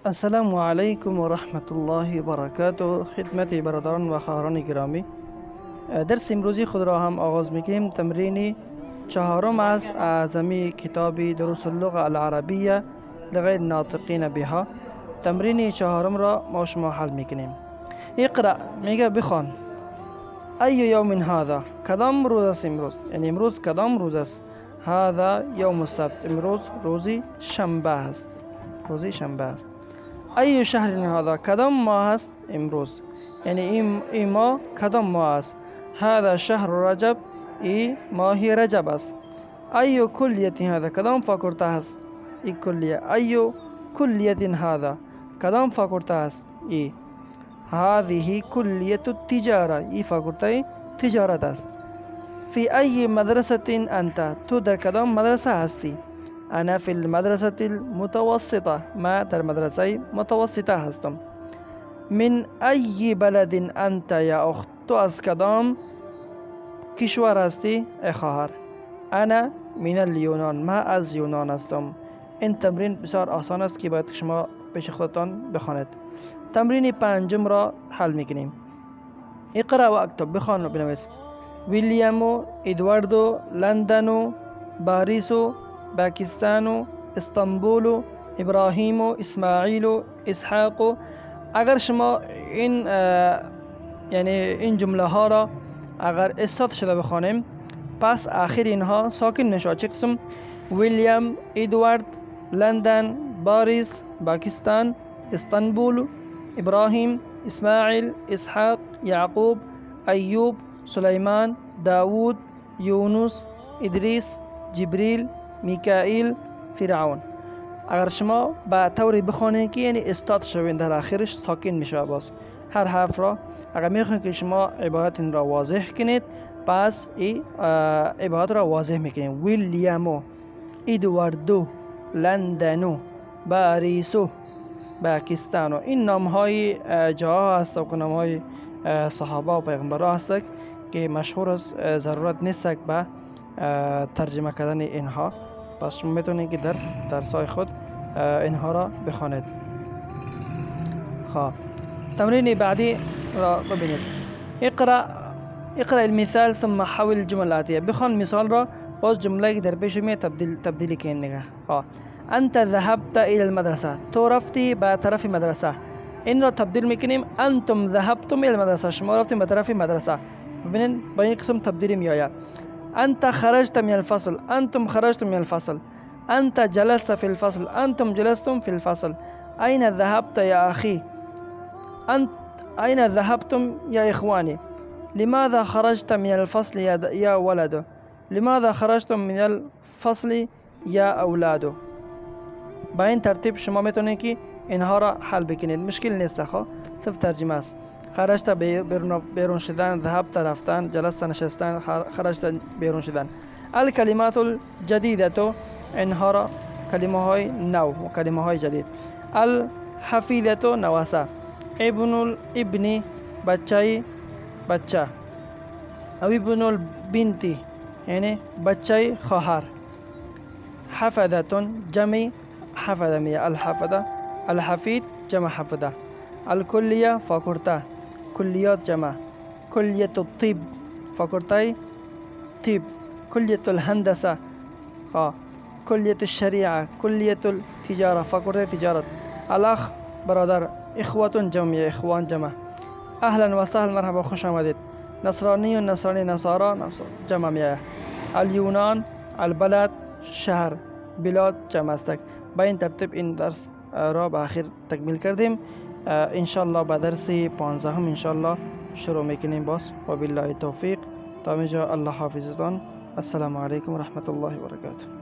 السلام علیکم و رحمت الله و برکاته. خدمت برادران و خواهران گرامی، درس امروزی خود را هم آغاز میکنیم. تمرین چهارم است از کتاب دروس اللغة العربیه لغیر ناطقین بها. تمرین چهارم را ما شما حل میکنیم. اقرأ میگه بخوان. ای یوم هذا، کدام روز است امروز؟ یعنی امروز کدام روز است؟ هذا یوم السبت، امروز روزی شنبه است. روزی شنبه است. ای شهر هذا، کدام ماه است امروز؟ یعنی این ماه کدام ماه است؟ هذا شهر رجب، ای ماه رجب است. ای کلیت هذا، کدام فاکولته است ای کلیه؟ ای کلیت هذا، کدام فاکولته است ای؟ هذه کلیت التجاره، ای فاکولته تجارت است. فی ای مدرسه انت، تو در کدام مدرسه هستی؟ انا فی المدرسه المتوسطه، ما در مدرسه متوسطه هستم. من ای بلد انت یا اخت، تو از کدام کشور هستی ای خواهر؟ انا من الیونان، ما از یونان هستم. این تمرین بسیار آسان است که باید شما پیش خودتان بخوانید. تمرین پنجم را حل میکنیم. اقرا و اکتب، بخوان و بنویس. ویلیامو، ادواردو، لندنو، باریسو، پاکستانو، استانبولو، ابراهیمو، اسماعیلو، اسحاقو. اگر شما این جمله ها را اگر استاد شده بخوانیم، پس آخر اینها ساکن میشه. چه قسم؟ ویلیام، ادوارد، لندن، باریس، پاکستان، استانبول، ابراهیم، اسماعیل، اسحاق، یعقوب، ایوب، سلیمان، داوود، یونس، ادریس، جبریل، میکائیل، فرعون. اگر شما با طوری بخوانید که یعنی استاد شوین، در آخرش ساکن میشه. باز هر حرف را اگر میخواین که شما عبارت این را واضح کنید، پس این عبارت را واضح میکنید. ویلیامو، ادواردو، لندنو، باریسو، پاکستانو. این نام های جاها هست و نام های صحابه و پیغمبران هست که مشهور است، ضرورت نیست به ترجمه کردن اینها. پس شما میتونید که در درسای خود اینها را بخوانید. خب تمرین بعدی را ببینید. اقرأ المثال ثم حول الجمل الآتیه. بخوان مثال را، باز جمله که در پیش می تبدیلی کنید. نگاه. انت ذهبت الى المدرسه، تو رفتی به طرف مدرسه. این را تبدیل میکنیم. انتم ذهبتم الى المدرسه، شما رفتیم به طرف مدرسه. ببینید با این قسم تبدیلی میآید. انت خرجت من الفصل، انتم خرجتم من الفصل. انت جلست في الفصل، انتم جلستم في الفصل. اين ذهبت يا اخي؟ انت اين ذهبتم يا اخواني؟ لماذا خرجت من الفصل يا ولد؟ لماذا خرجتم من الفصل يا اولاد؟ با این ترتیب شما میتونید که اینها را حل بکنید. مشکل نیست. صرف ترجمه است. خرجت بیرون شدن، ذهبت رفتن، جلست نشستن، خرجت بیرون شدن. الکلمات الجدیده، اینها را کلمه های نو و کلمه های جدید. الحفیظه، نواسه. ابن الابن، بچه. او ابن البنت، یعنی بچه خواهر. حفظه، جمع حفظه میه. الحفظه، الحفید جمع حفظه. الکلیه، فاکولته. کلیات جمع. کلیت الطب، فاکولته طب. کلیت الهندسه، کلیت الشریعه. کلیت التجاره، فاکولته تجارت. الاخ، برادر. اخوة جمع، اخوان جمع. اهلا و سهلا، مرحبا، خوش آمدید. نصرانی و نصرانی، نصارا جمع میه. الیونان، البلد، شهر. بلاد جمع است. با این ترتیب این درس را به آخر تکمیل کردیم. انشالله به درس 15 انشالله شروع میکنیم. باز و بالله توفیق. تا اینجا الله حافظتان. السلام علیکم و رحمت الله و برکاته.